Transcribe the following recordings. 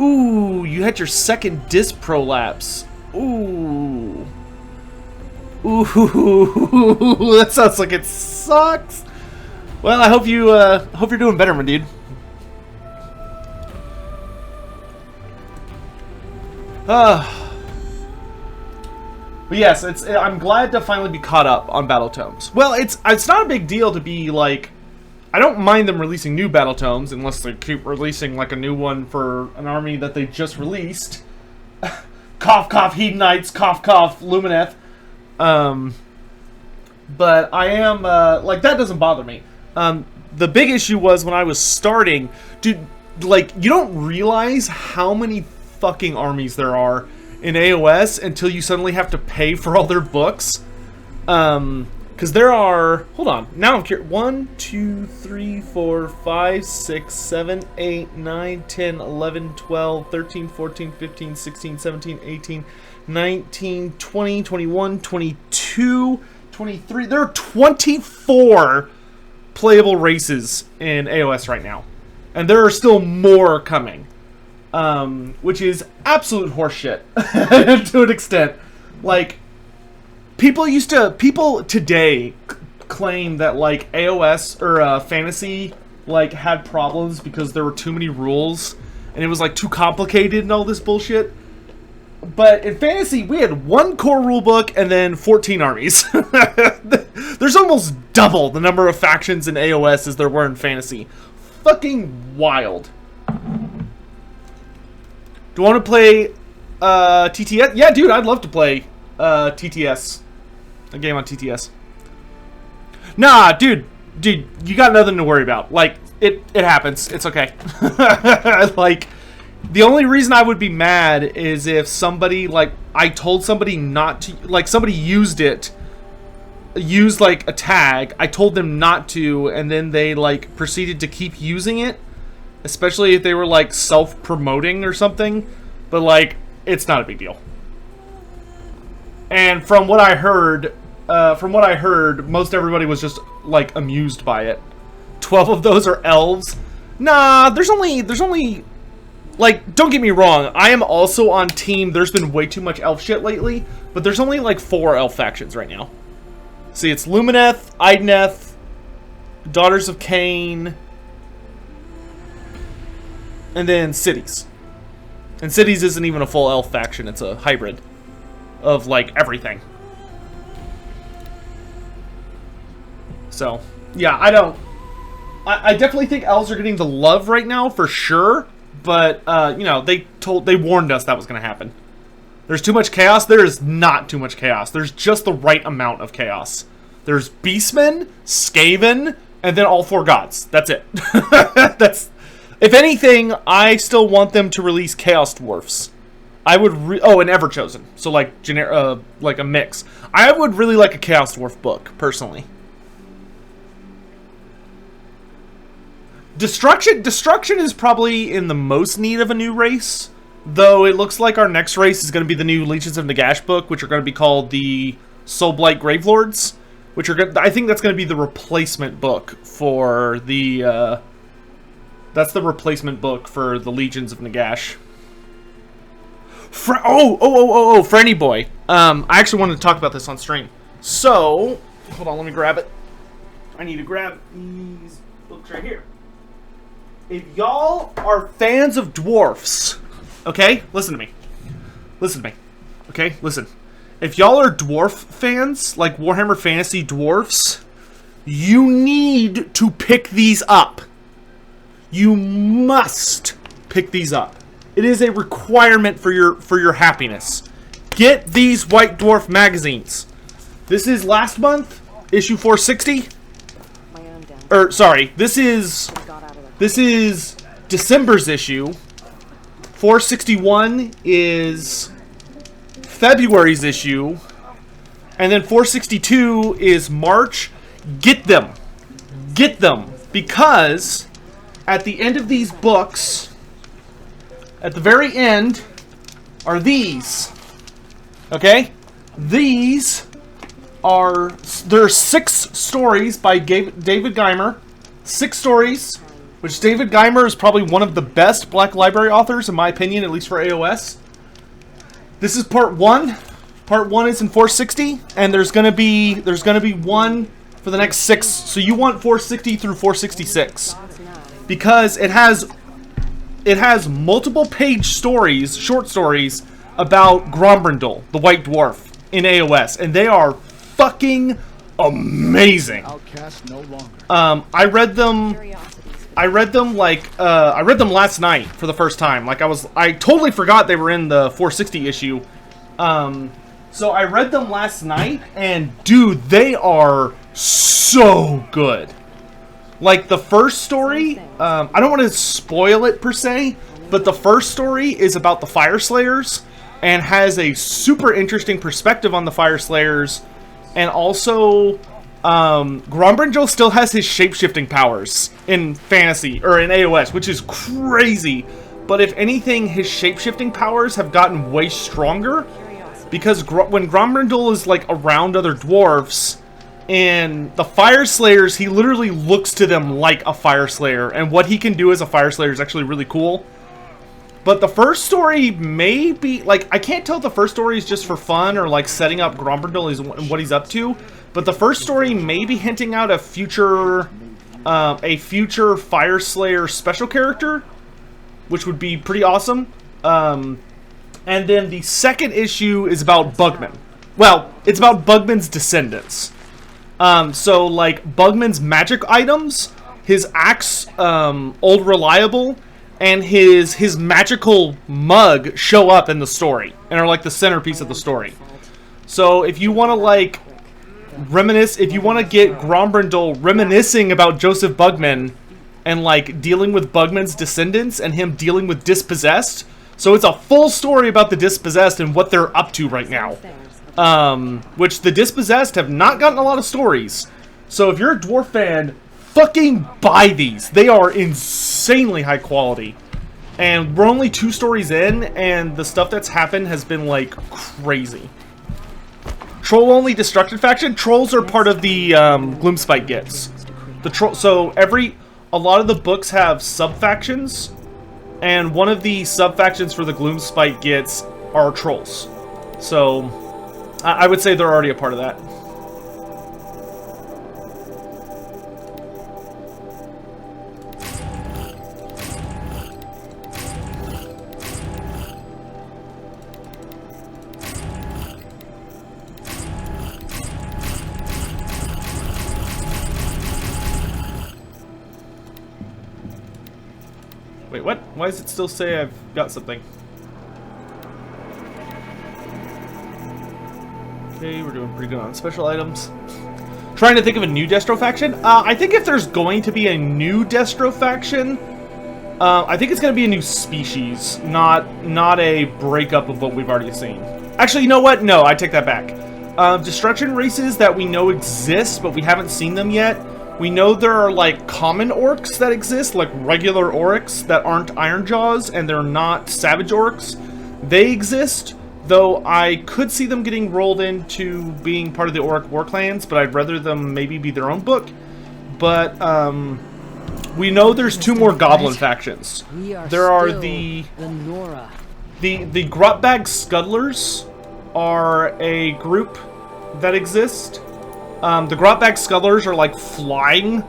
Ooh, you had your second disc prolapse. Ooh. Ooh, that sounds like it sucks. Well, I hope you're doing better, my dude. But yes, I'm glad to finally be caught up on battle tomes. Well, it's not a big deal to be like, I don't mind them releasing new battle tomes unless they keep releasing like a new one for an army that they just released. Cough cough Hedonites, cough cough Lumineth. But I am like, that doesn't bother me. The big issue was when I was starting, dude, like, you don't realize how many fucking armies there are in AOS until you suddenly have to pay for all their books. Because there are, hold on, now I'm curious. 1, 2, 3, 4, 5, 6, 7, 8, 9, 10, 11, 12, 13, 14, 15, 16, 17, 18, 19, 20, 21, 22, 23. There are 24 playable races in AOS right now. And there are still more coming. Which is absolute horseshit to an extent. Like, people today claim that, like, AOS or fantasy, like, had problems because there were too many rules and it was, like, too complicated and all this bullshit. But in fantasy, we had one core rulebook and then 14 armies. There's almost double the number of factions in AOS as there were in fantasy. Fucking wild. Do you want to play TTS? Yeah, dude, I'd love to play TTS. A game on TTS. Nah, dude, you got nothing to worry about. Like, it happens. It's okay. Like, the only reason I would be mad is if somebody, like, I told somebody not to, like, somebody used like a tag, I told them not to, and then they, like, proceeded to keep using it. Especially if they were, like, self-promoting or something. But, like, it's not a big deal. And from what I heard, most everybody was just, like, amused by it. 12 of those are elves. Nah, there's only, like, don't get me wrong, I am also on team, there's been way too much elf shit lately, but there's only, like, 4 elf factions right now. See, it's Lumineth, Idoneth, Daughters of Cain, and then Cities. And Cities isn't even a full elf faction, it's a hybrid of, like, everything. So, yeah, I definitely think elves are getting the love right now, for sure. But, you know, they warned us that was going to happen. There's too much chaos. There is not too much chaos. There's just the right amount of chaos. There's Beastmen, Skaven, and then all 4 gods. That's it. If anything, I still want them to release Chaos Dwarfs. I would and Everchosen. So, like, like a mix. I would really like a Chaos Dwarf book, personally. Destruction is probably in the most need of a new race. Though it looks like our next race is going to be the new Legions of Nagash book, which are going to be called the Soulblight Gravelords. Which are, I think that's going to be the replacement book for the, that's the replacement book for the Legions of Nagash. Franny Boy. I actually wanted to talk about this on stream. So, hold on, let me grab it. I need to grab these books right here. If y'all are fans of dwarfs, okay, listen to me. Okay, listen. If y'all are dwarf fans, like Warhammer Fantasy dwarfs, you need to pick these up. You must pick these up. It is a requirement for your happiness. Get these White Dwarf magazines. This is last month, issue 460. Or sorry, this is December's issue. 461 is February's issue. And then 462 is March. Get them. Get them. Because at the end of these books, at the very end, are these. Okay? These are... There are 6 stories by David Geimer. 6 stories which David Geimer is probably one of the best Black Library authors, in my opinion, at least for AOS. This is part 1. Part 1 is in 460, and there's gonna be one for the next 6. So you want 460 through 466 because it has multiple page stories, short stories about Grombrindal, the White Dwarf, in AOS, and they are fucking amazing. I read them last night for the first time. Like I totally forgot they were in the 460 issue. So I read them last night, and dude, they are so good. Like the first story, I don't want to spoil it per se, but the first story is about the Fire Slayers and has a super interesting perspective on the Fire Slayers, and also Grombrindal still has his shape-shifting powers in fantasy, or in AOS, which is crazy. But if anything, his shape-shifting powers have gotten way stronger, because when Grombrindal is like around other dwarves, and the Fire Slayers, he literally looks to them like a Fire Slayer, and what he can do as a Fire Slayer is actually really cool. But the first story may be, like, I can't tell if the first story is just for fun or, like, setting up Grombrindal and what he's up to. But the first story may be hinting out a future Fire Slayer special character, which would be pretty awesome. And then the second issue is about Bugman. Well, it's about Bugman's descendants. So, like, Bugman's magic items, his axe, Old Reliable, and his magical mug show up in the story and are like the centerpiece of the story. So if you want to like reminisce, if you want to get Grombrindal reminiscing about Joseph Bugman and like dealing with Bugman's descendants and him dealing with Dispossessed, so it's a full story about the Dispossessed and what they're up to right now. Which the Dispossessed have not gotten a lot of stories. So if you're a dwarf fan, fucking buy these. They are insanely high quality. And we're only 2 stories in, and the stuff that's happened has been, like, crazy. Troll-only Destruction Faction? Trolls are part of the Gloomspite Gits. So a lot of the books have sub-factions, and one of the sub-factions for the Gloomspite Gits are trolls. So I would say they're already a part of that. Wait, what? Why does it still say I've got something? Okay, we're doing pretty good on special items. Trying to think of a new Destro faction? I think if there's going to be a new Destro faction, I think it's going to be a new species, not a breakup of what we've already seen. Actually, you know what? No, I take that back. Destruction races that we know exist, but we haven't seen them yet. We know there are, like, common orcs that exist, like regular orcs that aren't Ironjaws, and they're not savage orcs. They exist, though I could see them getting rolled into being part of the Orc War Clans, but I'd rather them maybe be their own book. But, we know there's 2 more goblin factions. There are the Grotbag Scuttlers are a group that exist. The Grotbag Scuttlers are like flying,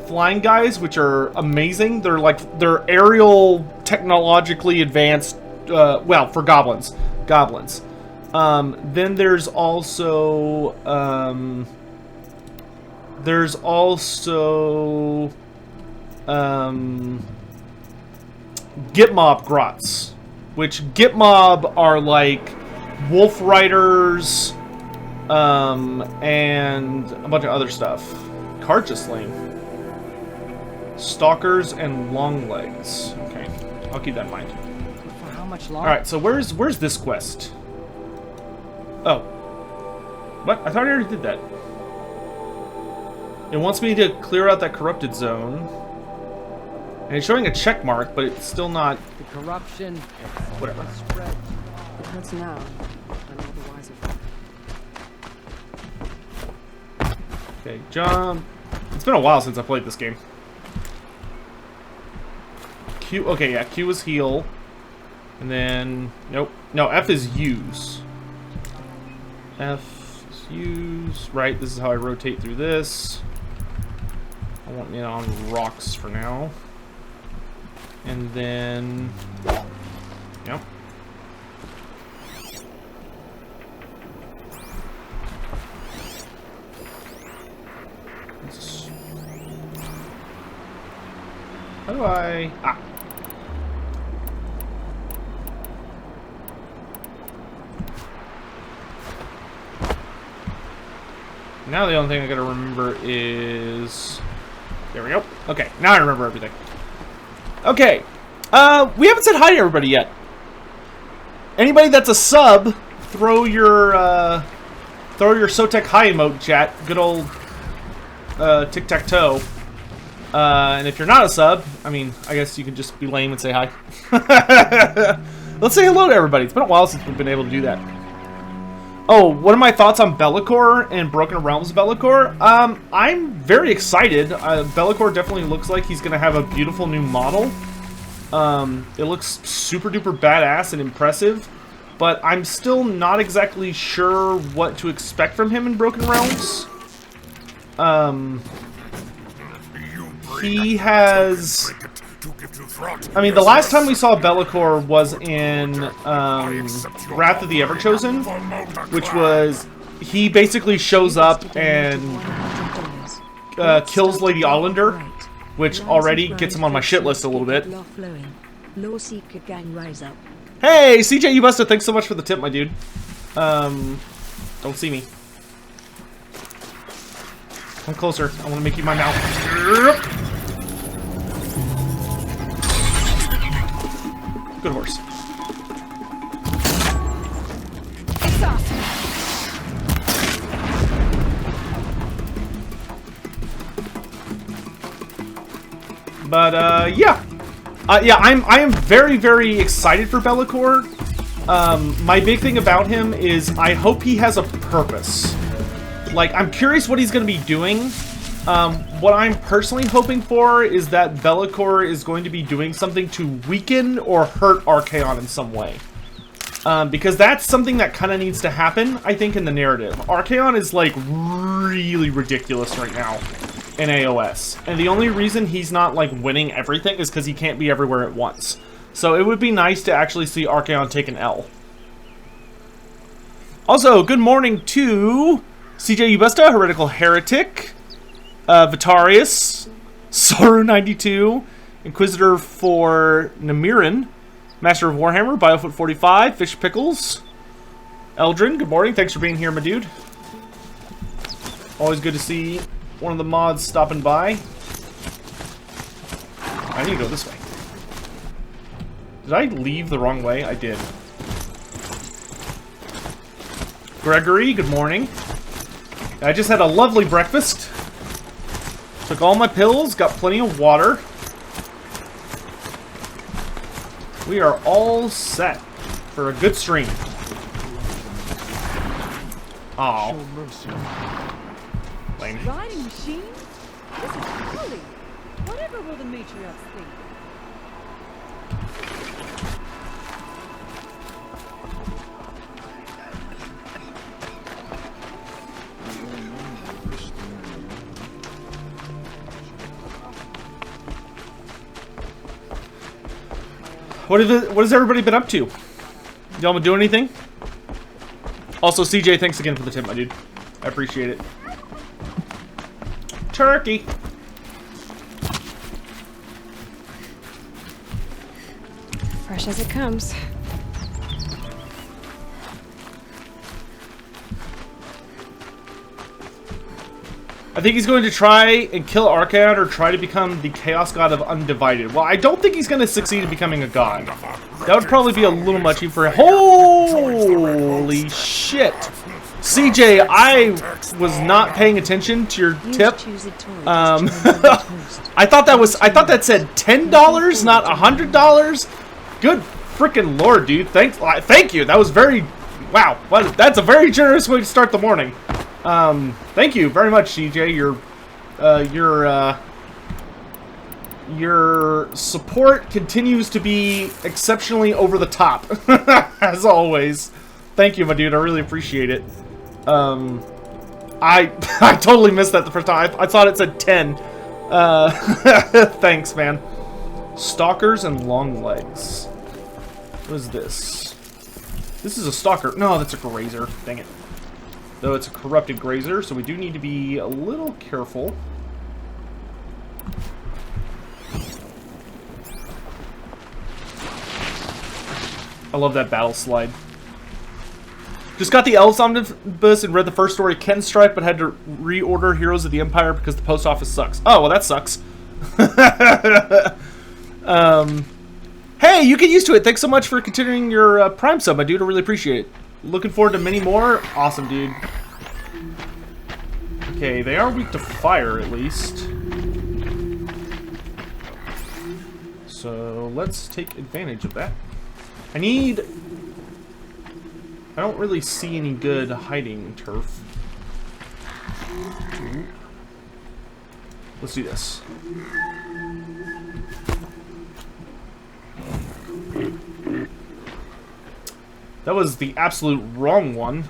flying guys, which are amazing. They're aerial, technologically advanced. Well, for goblins. Then there's also Gitmob Grots, which Gitmob are like Wolf Riders, and a bunch of other stuff. Carchasling, Stalkers, and Longlegs. Okay, I'll keep that in mind. For how much longer? All right, so where's this quest? Oh, what? I thought I already did that. It wants me to clear out that corrupted zone, and it's showing a check mark, but it's still not. The corruption. Whatever. Spread. Because now, I'm all the wiser. Okay, jump, It's been a while since I played this game. Q, okay, yeah, Q is heal. And then, nope. No, F is use. F is use. Right, this is how I rotate through this. I want it on rocks for now. And then, yep. How do I... Ah. Now the only thing I gotta remember is... There we go. Okay, now I remember everything. Okay. We haven't said hi to everybody yet. Anybody that's a sub, throw your Sotek hi emote, chat. Good old tic-tac-toe. And if you're not a sub, I mean, I guess you can just be lame and say hi. Let's say hello to everybody. It's been a while since we've been able to do that. Oh, what are my thoughts on Be'lakor and Broken Realms Be'lakor? I'm very excited. Be'lakor definitely looks like he's going to have a beautiful new model. It looks super duper badass and impressive. But I'm still not exactly sure what to expect from him in Broken Realms. He has... I mean, the last time we saw Be'lakor was in Wrath of the Everchosen, which was... He basically shows up and kills Lady Ollander, which already gets him on my shit list a little bit. Hey, CJ Ubusta, thanks so much for the tip, my dude. Don't see me. Come closer. I want to make you my mouth. Good horse. But yeah, I am very, very excited for Be'lakor. My big thing about him is I hope he has a purpose. Like, I'm curious what he's going to be doing. What I'm personally hoping for is that Be'lakor is going to be doing something to weaken or hurt Archaon in some way. Because that's something that kind of needs to happen, I think, in the narrative. Archaon is, like, really ridiculous right now in AOS. And the only reason he's not, like, winning everything is because he can't be everywhere at once. So it would be nice to actually see Archaon take an L. Also, good morning to CJ Ubusta, Heretical Heretic, Vitarius, Soru92, Inquisitor for Namiran, Master of Warhammer, Biofoot 45, Fish Pickles, Eldrin, good morning, thanks for being here, my dude. Always good to see one of the mods stopping by. I need to go this way. Did I leave the wrong way? I did. Gregory, good morning. I just had a lovely breakfast. Took all my pills, got plenty of water. We are all set for a good stream. Oh. Lame. Riding machine? This is holy. Whatever will the matriarchs think? What has everybody been up to? Y'all been doing anything? Also, CJ, thanks again for the tip, my dude. I appreciate it. Turkey. Fresh as it comes. I think he's going to try and kill Archaon or try to become the Chaos God of Undivided. Well, I don't think he's going to succeed in becoming a god. That would probably be a little much for... Holy shit! CJ, I was not paying attention to your tip. I thought that said $10, not $100. Good freaking lord, dude. Thank you. That was very... Wow. That's a very generous way to start the morning. Thank you very much, CJ. You're Your support continues to be exceptionally over the top, as always. Thank you, my dude. I really appreciate it. I totally missed that the first time. I thought it said 10. Thanks, man. Stalkers and long legs. What is this? This is a stalker. No, that's a grazer. Dang it. Though it's a corrupted grazer, so we do need to be a little careful. I love that battle slide. Just got the Elves Omnibus and read the first story, Ken Stripe, but had to reorder Heroes of the Empire because the post office sucks. Oh, well, that sucks. Hey, you get used to it. Thanks so much for continuing your Prime sub, my dude. I really appreciate it. Looking forward to many more. Awesome, dude. Okay, they are weak to fire, at least. So, let's take advantage of that. I don't really see any good hiding turf. Ooh. Let's do this. That was the absolute wrong one.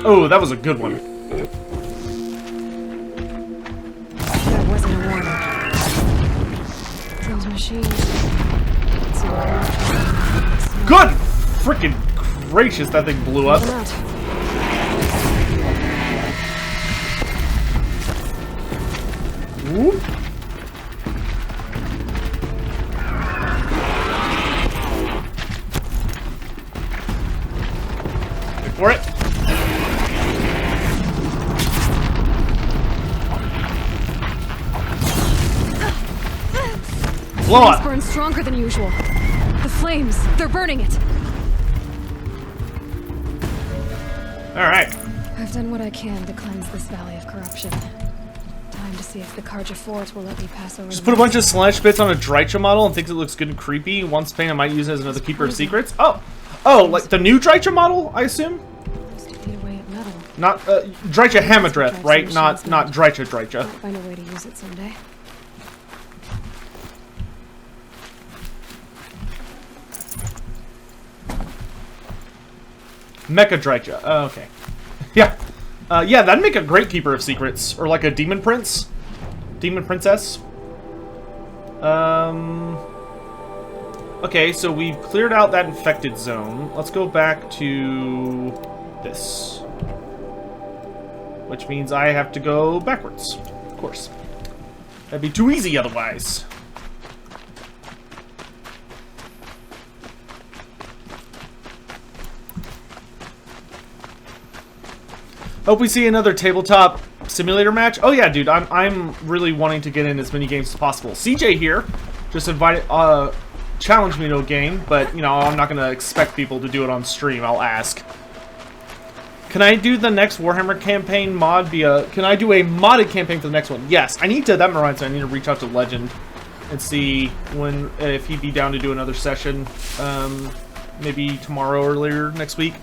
Oh, that was a good one. That wasn't a warning. Those machines. Good freaking gracious, that thing blew up. Whoop. Wait for it. Blow up. It's burned stronger than usual. The flames, they're burning it. Alright. I've done what I can to cleanse this valley of corruption. Time to see if the Carja Fort will let me pass over. Just put a bunch of slash bits on a Drycha model and thinks it looks good and creepy. Once paint, I might use it as another keeper of secrets. Oh, like the new Drycha model, I assume. Away at metal. Not Drycha Hamadreth, right? Not Drycha. I'll find a way to use it someday. Mecha Drycha. Oh, okay. Yeah. Yeah, that'd make a great keeper of secrets. Or like a demon prince. Demon princess. Okay, so we've cleared out that infected zone. Let's go back to this. Which means I have to go backwards. Of course. That'd be too easy otherwise. Hope we see another tabletop simulator match. Oh yeah, dude, I'm really wanting to get in as many games as possible. CJ here just challenged me to a game, but you know, I'm not gonna expect people to do it on stream. I'll ask. Can I do the next Warhammer campaign mod can I do a modded campaign for the next one? Yes, that reminds me, I need to reach out to Legend and see if he'd be down to do another session, maybe tomorrow or earlier next week.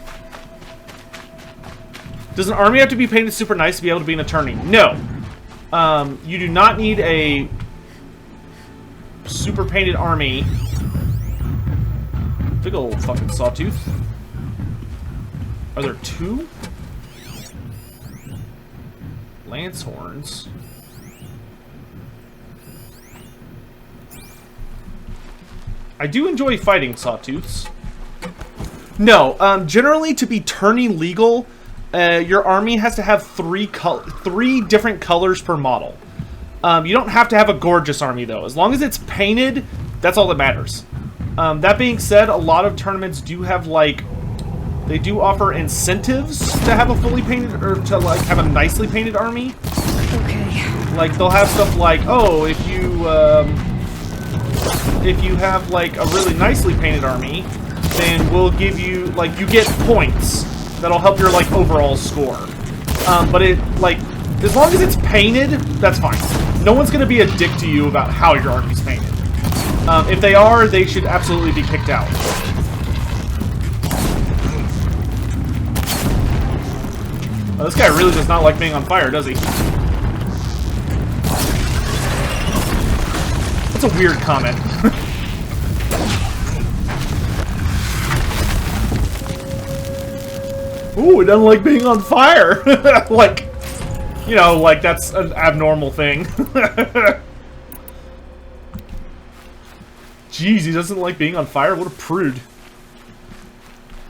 Does an army have to be painted super nice to be able to be an attorney? No. You do not need a super painted army. Big old fucking sawtooth. Are there two? Lance horns. I do enjoy fighting sawtooths. No, generally to be tourney legal, your army has to have three different colors per model. You don't have to have a gorgeous army though. As long as it's painted, that's all that matters. That being said, a lot of tournaments do have they do offer incentives to have a fully painted, or to have a nicely painted army. Okay. Like they'll have stuff like, oh, if you have a really nicely painted army, then we'll give you you get points that'll help your overall score. But As long as it's painted, that's fine. No one's going to be a dick to you about how your army's painted. If they are, they should absolutely be kicked out. Oh, this guy really does not like being on fire, does he? That's a weird comment. Ooh, he doesn't like being on fire! Like, you know, like that's an abnormal thing. Jeez, he doesn't like being on fire? What a prude.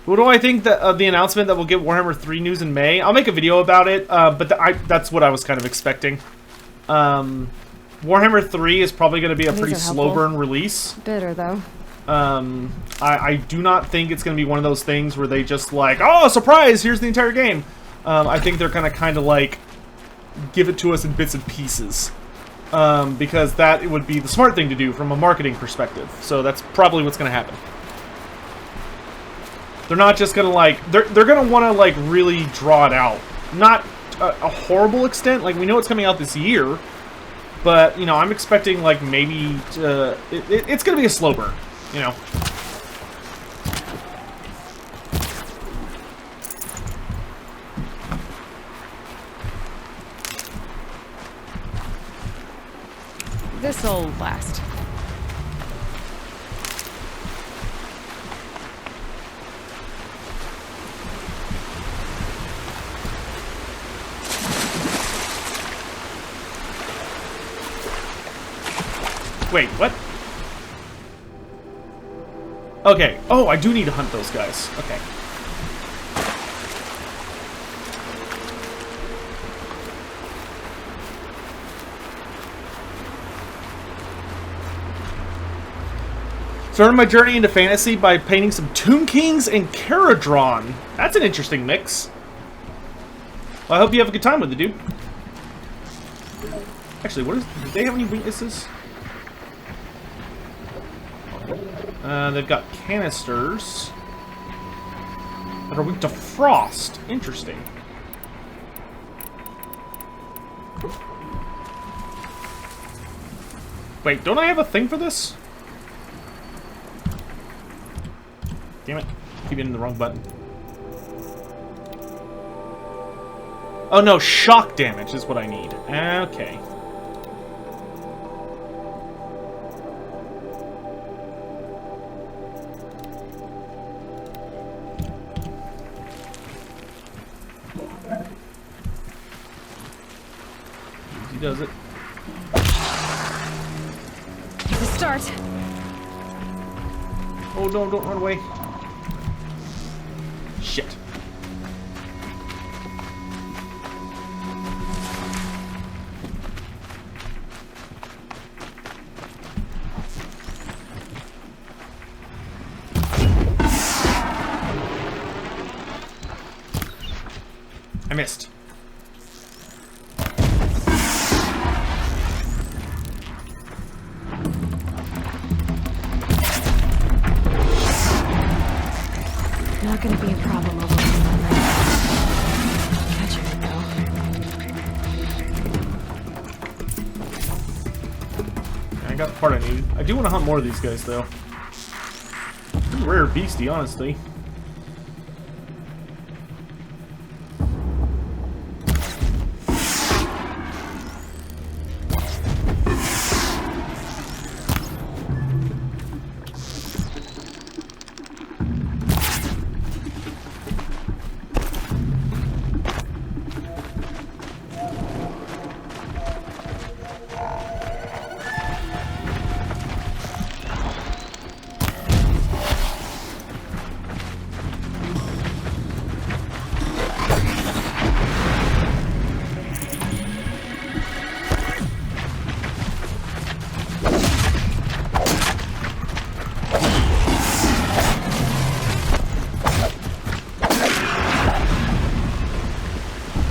What do I think that, of the announcement that we'll get Warhammer 3 news in May? I'll make a video about it, but that's what I was kind of expecting. Warhammer 3 is probably going to be a pretty slow burn release. Bitter, though. I do not think it's going to be one of those things where they just like, oh, surprise, here's the entire game. I think they're going to kind of like give it to us in bits and pieces. Because that would be the smart thing to do from a marketing perspective. So that's probably what's going to happen. They're not just going to like, they're going to want to like really draw it out. Not a horrible extent, like we know it's coming out this year. But, you know, I'm expecting like maybe, it's going to be a slow burn, you know. This'll last. Wait, what? Okay. Oh, I do need to hunt those guys. Okay. Started my journey into fantasy by painting some Tomb Kings and Caradron. That's an interesting mix. Well, I hope you have a good time with it, dude. Actually, do they have any weaknesses? They've got canisters that are weak to frost. Interesting. Wait, don't I have a thing for this? Damn it. Keep hitting the wrong button. Oh no, shock damage is what I need. Okay. He does it. The start. Oh no, don't run away. Shit. I missed. Not gonna be a problem overcoming that. Catching it though. I got the part I needed. I do want to hunt more of these guys though. Pretty rare beastie, honestly.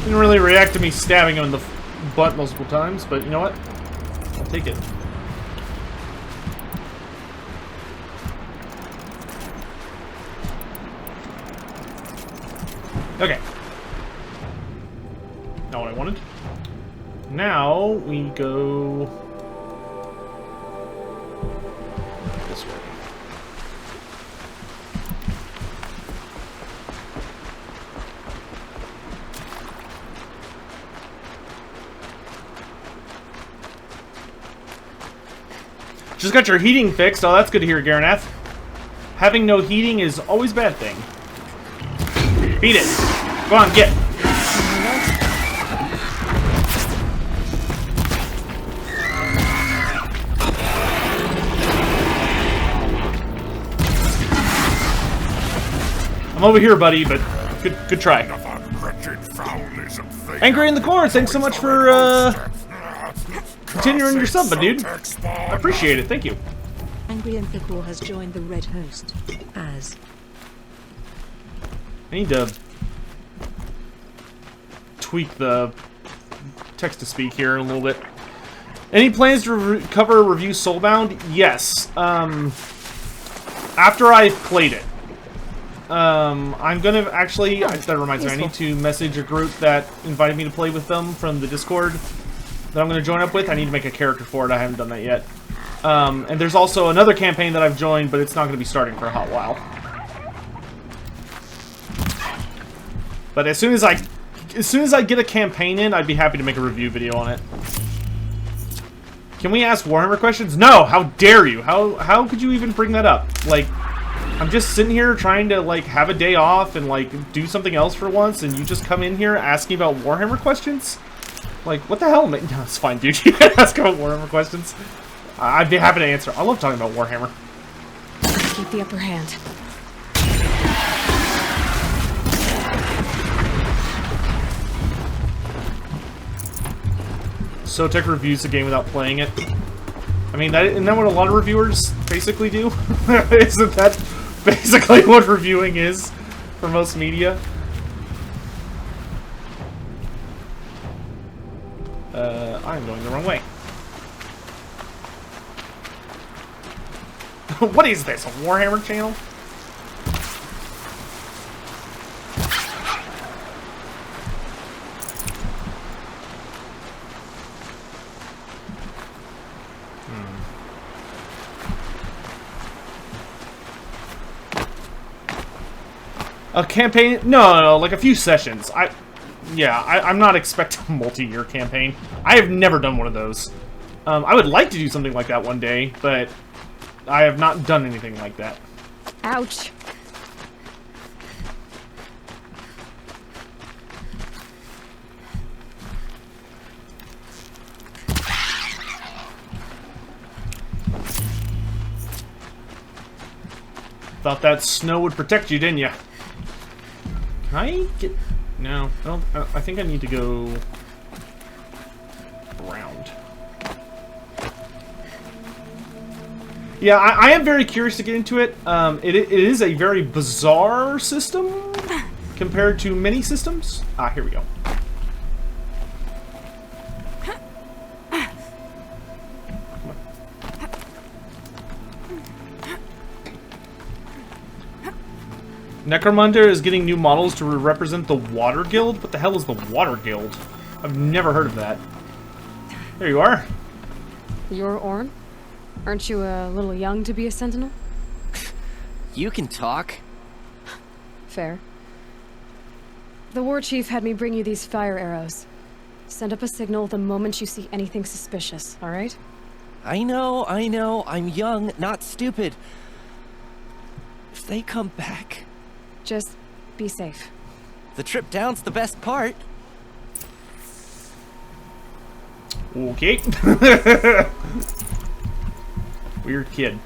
Didn't really react to me stabbing him in the butt multiple times, but you know what? I'll take it. Okay. Not what I wanted. Now we go this way. Just got your heating fixed. Oh, that's good to hear, Garanath. Having no heating is always a bad thing. Beat it. Go on, get. I'm over here, buddy, but good try. Angry in the Corn, thanks so much for continuing your sub, dude. I appreciate it, thank you. Angry Emperor has joined the Red Host as. I need to tweak the text-to-speak here a little bit. Any plans to cover review Soulbound? Yes. After I've played it. I'm gonna actually, that reminds me, I need to message a group that invited me to play with them from the Discord that I'm gonna join up with. I need to make a character for it, I haven't done that yet. And there's also another campaign that I've joined, but it's not gonna be starting for a hot while. But as soon as I get a campaign in, I'd be happy to make a review video on it. Can we ask Warhammer questions? No! How dare you? How could you even bring that up? Like, I'm just sitting here trying to, like, have a day off and, like, do something else for once, and you just come in here asking about Warhammer questions? Like, what the hell? No, it's fine, dude. You can ask about Warhammer questions. I'd be happy to answer. I love talking about Warhammer. Keep the upper hand. Sotek reviews the game without playing it. I mean, isn't that what a lot of reviewers basically do? Isn't that basically what reviewing is for most media? I'm going the wrong way. What is this, a Warhammer channel? A campaign? No, like a few sessions. I'm not expecting a multi-year campaign. I have never done one of those. I would like to do something like that one day, but I have not done anything like that. Ouch. Thought that snow would protect you, didn't you? Can I get... No, I think I need to go around. Yeah, I am very curious to get into it. It is a very bizarre system compared to many systems. Ah, here we go. Necromunda is getting new models to represent the Water Guild? What the hell is the Water Guild? I've never heard of that. There you are. You're Orn? Aren't you a little young to be a sentinel? You can talk. Fair. The war chief had me bring you these fire arrows. Send up a signal the moment you see anything suspicious, alright? I know. I'm young, not stupid. If they come back... Just be safe. The trip down's the best part. Okay. Weird kid.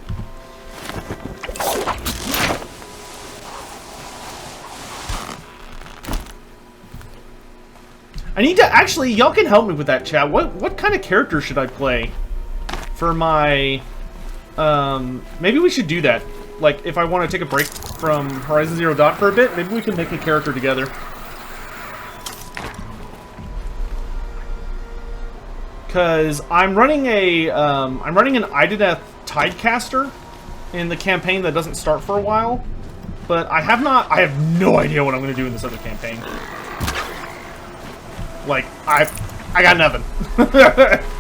I need to actually, y'all can help me with that, chat. What kind of character should I play for my maybe we should do that. Like, if I want to take a break from Horizon Zero Dawn for a bit, maybe we can make a character together. Because I'm running an Idoneth Tidecaster in the campaign that doesn't start for a while. But I have no idea what I'm going to do in this other campaign. Like, I got nothing.